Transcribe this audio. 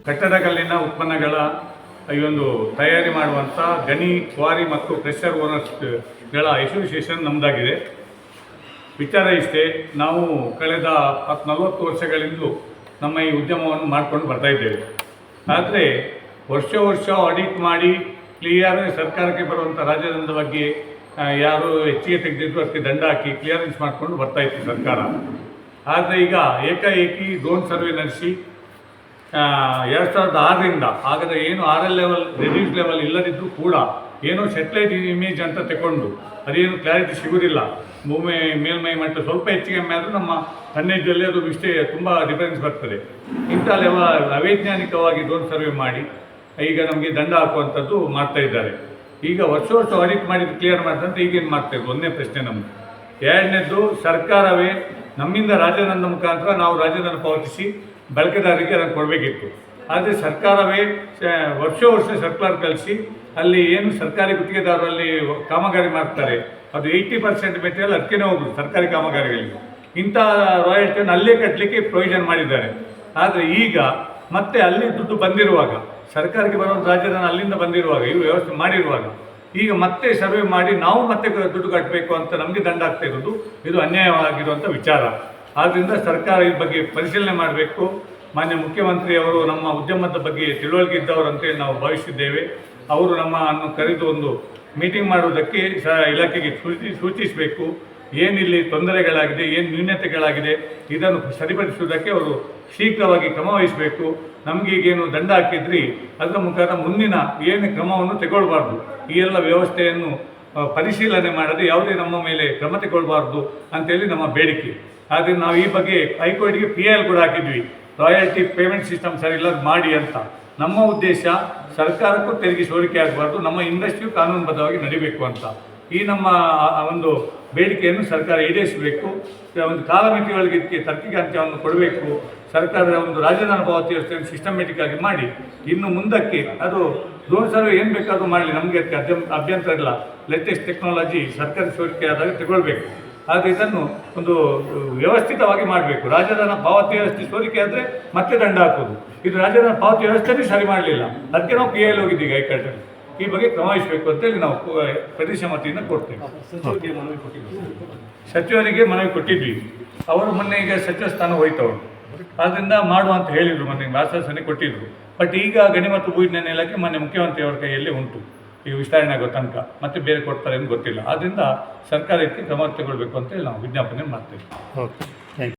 ಕಟ್ಟಡಕಲ್ಲಿನ ಉತ್ಪನ್ನಗಳ ಈ ಒಂದು ತಯಾರಿ ಮಾಡುವಂಥ ಗಣಿ, ಕ್ವಾರಿ ಮತ್ತು ಪ್ರೆಷರ್ ಓನರ್ಸ್ಗಳ ಅಸೋಸಿಯೇಷನ್ ನಮ್ಮದಾಗಿದೆ. ವಿಚಾರ ಇಷ್ಟೇ, ನಾವು ಕಳೆದ 40 ವರ್ಷಗಳಿಂದಲೂ ನಮ್ಮ ಈ ಉದ್ಯಮವನ್ನು ಮಾಡಿಕೊಂಡು ಬರ್ತಾಯಿದ್ದೇವೆ. ಆದರೆ ವರ್ಷ ಆಡಿಟ್ ಮಾಡಿ ಕ್ಲಿಯರ್ ಸರ್ಕಾರಕ್ಕೆ ಬರುವಂಥ ರಾಜ್ಯದಂಡ ಬಗ್ಗೆ ಯಾರು ಹೆಚ್ಚಿಗೆ ತೆಗೆದಿದ್ದು ಅದಕ್ಕೆ ದಂಡ ಹಾಕಿ ಕ್ಲಿಯರೆನ್ಸ್ ಮಾಡಿಕೊಂಡು ಬರ್ತಾಯಿತ್ತು ಸರ್ಕಾರ. ಆದರೆ ಈಗ ಏಕಾಏಕಿ ಡ್ರೋನ್ ಸರ್ವೆ ನಡೆಸಿ 2006ರಿಂದ ಆಗದ ಏನು RL ಲೆವೆಲ್ ರೆಡ್ಯೂಸ್ ಲೆವೆಲ್ ಇಲ್ಲದಿದ್ದರೂ ಕೂಡ ಏನೋ ಸೆಟಲೈಟ್ ಇಮೇಜ್ ಅಂತ ತಗೊಂಡು ಅದೇನು ಕ್ಲಾರಿಟಿ ಸಿಗೋದಿಲ್ಲ. ಭೂಮಿ ಮೇಲ್ಮೈ ಮಟ್ಟ ಸ್ವಲ್ಪ ಹೆಚ್ಚಿಗೆ ಕಮ್ಮಿ ಆದರೂ ನಮ್ಮ ಕಣ್ಣೆಜ್ಜಲ್ಲಿ ಅದು ತುಂಬ ಡಿಫರೆನ್ಸ್ ಬರ್ತದೆ. ಇಂಥ ಅವೈಜ್ಞಾನಿಕವಾಗಿ ಡ್ರೋನ್ ಸರ್ವೆ ಮಾಡಿ ಈಗ ನಮಗೆ ದಂಡ ಹಾಕುವಂಥದ್ದು ಮಾಡ್ತಾ ಇದ್ದಾರೆ. ಈಗ ವರ್ಷ ಆಡಿಟ್ ಮಾಡಿದ್ದು ಕ್ಲಿಯರ್ ಮಾಡಿದಂತೆ ಈಗೇನು ಮಾಡ್ತಾಯಿದ್ದು ಒಂದನೇ ಪ್ರಶ್ನೆ ನಮ್ಮದು. ಎರಡನೇದ್ದು, ಸರ್ಕಾರವೇ ನಮ್ಮಿಂದ ರಾಜದಂಡ ಮುಖಾಂತರ ನಾವು ರಾಜದಂಡ ಪಾವತಿಸಿ ಬಳಕೆದಾರರಿಗೆ ಅದನ್ನು ಕೊಡಬೇಕಿತ್ತು. ಆದರೆ ಸರ್ಕಾರವೇ ವರ್ಷ ಸರ್ಕ್ಯುಲರ್ ಕಳಿಸಿ ಅಲ್ಲಿ ಏನು ಸರ್ಕಾರಿ ಗುತ್ತಿಗೆದಾರರಲ್ಲಿ ಕಾಮಗಾರಿ ಮಾಡ್ತಾರೆ ಅದು 80% ಮೆಟೀರಿಯಲ್ ಅದಕ್ಕೇ ಹೋಗುದು ಸರ್ಕಾರಿ ಕಾಮಗಾರಿಗಳಿಗೆ. ಇಂಥ ರಾಯಲ್ಟಿಯನ್ನು ಅಲ್ಲೇ ಕಟ್ಟಲಿಕ್ಕೆ ಪ್ರೊವಿಷನ್ ಮಾಡಿದ್ದಾರೆ. ಆದರೆ ಈಗ ಮತ್ತೆ ಅಲ್ಲಿ ದುಡ್ಡು ಬಂದಿರುವಾಗ, ಸರ್ಕಾರಕ್ಕೆ ಬರುವಂಥ ರಾಜ್ಯದ ಅಲ್ಲಿಂದ ಬಂದಿರುವಾಗ, ಇವು ವ್ಯವಸ್ಥೆ ಮಾಡಿರುವಾಗ ಈಗ ಮತ್ತೆ ಸರ್ವೆ ಮಾಡಿ ನಾವು ಮತ್ತೆ ದುಡ್ಡು ಕಟ್ಟಬೇಕು ಅಂತ ನಮಗೆ ದಂಡ ಆಗ್ತಾ ಇರೋದು ಇದು ಅನ್ಯಾಯವಾಗಿರುವಂಥ ವಿಚಾರ. ಆದ್ದರಿಂದ ಸರ್ಕಾರ ಈ ಬಗ್ಗೆ ಪರಿಶೀಲನೆ ಮಾಡಬೇಕು. ಮಾನ್ಯ ಮುಖ್ಯಮಂತ್ರಿಯವರು ನಮ್ಮ ಉದ್ಯಮದ ಬಗ್ಗೆ ತಿಳುವಳಿಕೆ ಇದ್ದವರು ಅಂತೇಳಿ ನಾವು ಭಾವಿಸಿದ್ದೇವೆ. ಅವರು ನಮ್ಮನ್ನು ಕರೆದು ಒಂದು ಮೀಟಿಂಗ್ ಮಾಡುವುದಕ್ಕೆ ಇಲಾಖೆಗೆ ಸೂಚಿಸಬೇಕು. ಏನಿಲ್ಲಿ ತೊಂದರೆಗಳಾಗಿದೆ, ಏನು ನ್ಯೂನತೆಗಳಾಗಿದೆ ಇದನ್ನು ಸರಿಪಡಿಸುವುದಕ್ಕೆ ಅವರು ಶೀಘ್ರವಾಗಿ ಕ್ರಮ ವಹಿಸಬೇಕು. ನಮಗೀಗೇನು ದಂಡ ಹಾಕಿದ್ರಿ ಅದರ ಮುಖಾಂತರ ಮುಂದಿನ ಏನು ಕ್ರಮವನ್ನು ತಗೊಳ್ಬಾರ್ದು. ಈ ಎಲ್ಲ ವ್ಯವಸ್ಥೆಯನ್ನು ಪರಿಶೀಲನೆ ಮಾಡದೆ ಯಾವುದೇ ನಮ್ಮ ಮೇಲೆ ಕ್ರಮ ತಗೊಳ್ಬಾರ್ದು ಅಂತೇಳಿ ನಮ್ಮ ಬೇಡಿಕೆ. ಆದರೆ ನಾವು ಈ ಬಗ್ಗೆ ಹೈಕೋರ್ಟ್ಗೆ PIL ಕೂಡ ಹಾಕಿದ್ವಿ, ರಾಯಲ್ಟಿ ಪೇಮೆಂಟ್ ಸಿಸ್ಟಮ್ ಸರಿ ಇಲ್ಲ ಮಾಡಿ ಅಂತ. ನಮ್ಮ ಉದ್ದೇಶ ಸರ್ಕಾರಕ್ಕೂ ತೆರಿಗೆ ಸೋರಿಕೆ ಆಗಬಾರ್ದು, ನಮ್ಮ ಇಂಡಸ್ಟ್ರಿಯು ಕಾನೂನುಬದ್ಧವಾಗಿ ನಡಿಬೇಕು ಅಂತ. ಈ ನಮ್ಮ ಒಂದು ಬೇಡಿಕೆಯನ್ನು ಸರ್ಕಾರ ಈಡೇರಿಸಬೇಕು. ಒಂದು ಕಾಲಮಿತಿಗಳಿಗೆ ಇದಕ್ಕೆ ತಾರ್ಕಿಕ ಅಂತ್ಯವನ್ನು ಕೊಡಬೇಕು. ಸರ್ಕಾರದ ಒಂದು ರಾಜಧಾನಿ ಪಾವತಿ ವ್ಯವಸ್ಥೆಯನ್ನು ಸಿಸ್ಟಮೆಟಿಕ್ ಆಗಿ ಮಾಡಿ ಇನ್ನು ಮುಂದಕ್ಕೆ ಅದು ಡ್ರೋನ್ ಸರ್ವೆ ಏನು ಬೇಕಾದರೂ ಮಾಡಲಿ, ನಮಗೆ ಅದಕ್ಕೆ ಅಭ್ಯಂತರ ಇಲ್ಲ. ಲೇಟೆಸ್ಟ್ ಟೆಕ್ನಾಲಜಿ ಸರ್ಕಾರಿ ಸೋರಿಕೆ ಆದಾಗ ತಗೊಳ್ಬೇಕು. ಆದರೆ ಇದನ್ನು ಒಂದು ವ್ಯವಸ್ಥಿತವಾಗಿ ಮಾಡಬೇಕು. ರಾಜಧಾನಿ ಪಾವತಿ ವ್ಯವಸ್ಥೆ ಸೋರಿಕೆ ಆದರೆ ಮತ್ತೆ ದಂಡ ಹಾಕೋದು. ಇದು ರಾಜಧಾನಿ ಪಾವತಿ ವ್ಯವಸ್ಥೆನೇ ಸರಿ ಮಾಡಲಿಲ್ಲ, ಅದಕ್ಕೆ ನಾವು PIL ಹೋಗಿದ್ದೀವಿ ಹೈಕೋರ್ಟಲ್ಲಿ. ಈ ಬಗ್ಗೆ ಕ್ರಮ ವಹಿಸಬೇಕು ಅಂತೇಳಿ ನಾವು ಪ್ರದೇಶ ಮಟ್ಟಿಯಿಂದ ಕೊಡ್ತೇವೆ. ಸಚಿವರಿಗೆ ಮನವಿ ಕೊಟ್ಟಿದ್ವಿ, ಅವರು ಮೊನ್ನೆ ಈಗ ಸಚಿವ ಸ್ಥಾನ ಹೋಯ್ತವರು, ಆದ್ದರಿಂದ ಮಾಡುವ ಅಂತ ಹೇಳಿದರು, ಮೊನ್ನೆ ಆಶ್ವಾಸನೆ ಕೊಟ್ಟಿದ್ದರು. ಬಟ್ ಈಗ ಗಣಿ ಮತ್ತು ಭೂವಿಜ್ಞಾನ ಇಲಾಖೆ ಮೊನ್ನೆ ಮುಖ್ಯಮಂತ್ರಿಯವರ ಕೈಯಲ್ಲಿ ಉಂಟು, ಈಗ ವಿಸ್ತರಣೆ ಆಗೋ ತನಕ ಮತ್ತೆ ಬೇರೆ ಕೊಡ್ತಾರೆ ಅಂತ ಗೊತ್ತಿಲ್ಲ. ಆದ್ದರಿಂದ ಸರ್ಕಾರ ಇದಕ್ಕೆ ಕ್ರಮ ತಗೊಳ್ಬೇಕು ಅಂತೇಳಿ ನಾವು ವಿಜ್ಞಾಪನೆ ಮಾಡ್ತೇವೆ.